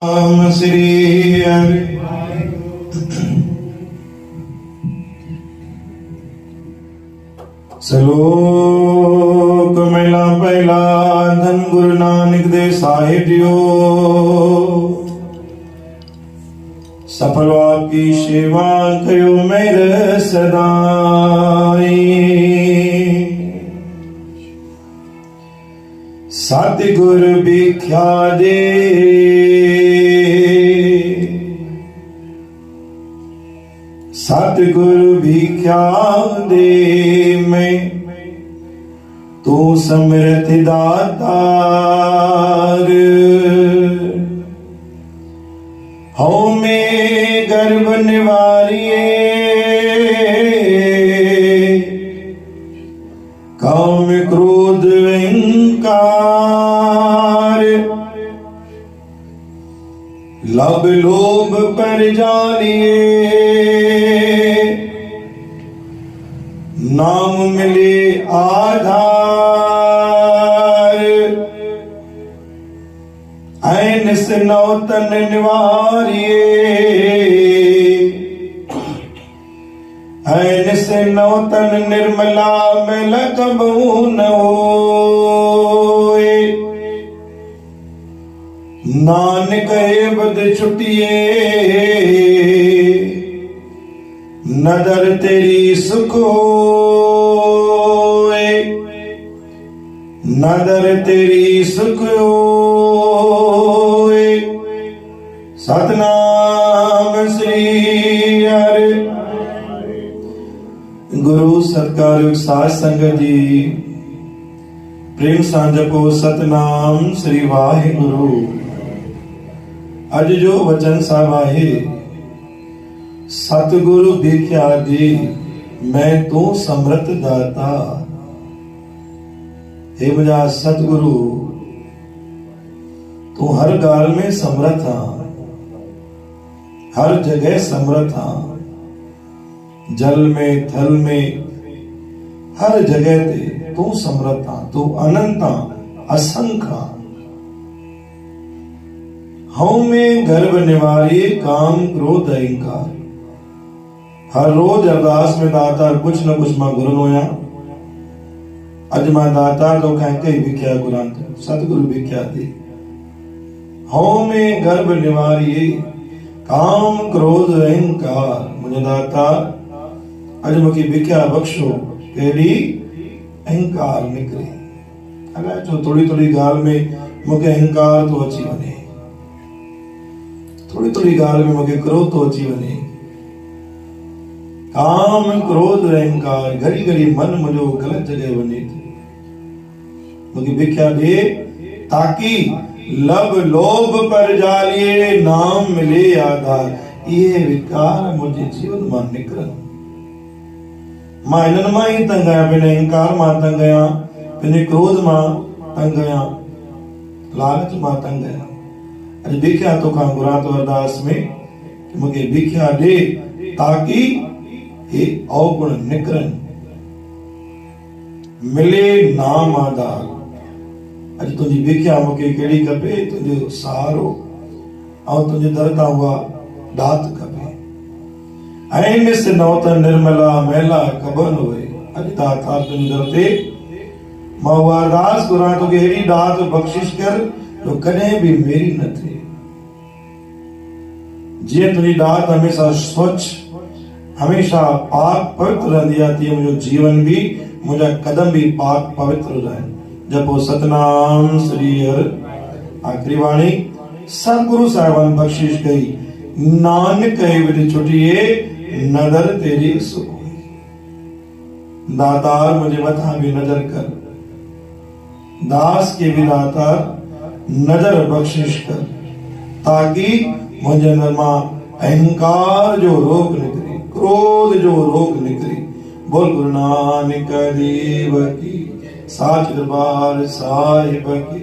राम श्री हरि। सलोक मेला पहला धन गुरु नानक दे साहिब जियो। सफल आपकी सेवा कयो मेरे सदाई। सतगुर भिख्या दे सतगुरु भिख्या दे मैं तू समृत दातार। हो में गर्भ निवारिये काम क्रोध अहंकार। लब लोभ पर जालिए नाम मिले आधार। ऐन से नौतन निवारिये ऐन से नौतन निर्मला मिल कबू न होए। नानक बद छुटिए नदर तेरी सुख होए। नदर तेरी सुख होए। सतनाम श्री हरि। गुरु सत्कार साध संगत जी प्रेम सां जपो सतनाम श्री वाहिगुरु। अज जो वचन साहिब आहे सतगुरु भिख्या दे मैं तू समृत दाता। हे मुझा सतगुरु तू हर गाल में समर्थ हाँ, हर जगह समर्थ हाँ। जल में थल में हर जगह ते तू समर्थ हाँ। तू अनंत हाँ, असंख्य हाँ। हऊ में गर्भ निवारी काम क्रोध अहंकार। हर रोज अरदास में दातार कुछ न कुछ मां गुरु होया। अज मां दातार तो कहीं भिख्या गुरांत सतगुरु भिख्या दे। हऊ में गर्भ निवारी काम क्रोध अहंकार। मुझे दातार अज मुझे भिख्या बख्शो केड़ी अहंकार निकले। अगर जो थोड़ी थोड़ी गाल में मुझे अहंकार तो अची वने, थोड़ी थोड़ी गाल में मुझे क्रोध तो अची वने। काम क्रोध अहंकार घड़ी घड़ी मन मुझो गलत जगह वने। मुझे भिख्या दे ताकि लब लोभ पर जालिए नाम मिले आधार। ये विकार मुझे जीवन में निकरन। मां इनन मां ही तंग आया, पिन अहंकार मां तंग आया, पिन क्रोध मां तंग आया, लालच मां तंग आया। अज भिख्या तो खां गुरा तो अरदास में कि मुझे भिख्या दे ताकि ये अवगुण निकरन मिले नाम आधार। अज तुझी भिख्या मुझे केड़ी खपे तुझो सहारो और तुझे दरता हुआ दात खपे। ऐन से नौतन निर्मला मैला कबन हुए। अज दाता तुझे दरते मां हुआ अरदास गुरा तो अहिड़ी दात बख्शिश कर जो कॾहिं भी मेरी न थे। जीअं तुझी दात हमेशा स्वच्छ हमेशा पाक पवित्र रहंदी आहे, तीअं मुंहिंजो जीवन भी मुंहिंजा कदम भी पाक पवित्र रहनि। जपो सतनाम श्री हरि। आखिरी वाणी सतगुरु साहिबान बख्शिश कई। नानक विद छुटिए नदर तेरी सुख। दातार मुझे मथा भी नजर कर, दास के भी दातार नजर बख्शिश कर ताकि मुझे अंदर मां अहंकार जो रोग निकले, क्रोध जो रोग निकले। बोल गुरु नानक देव की, साच दरबार साहिब की।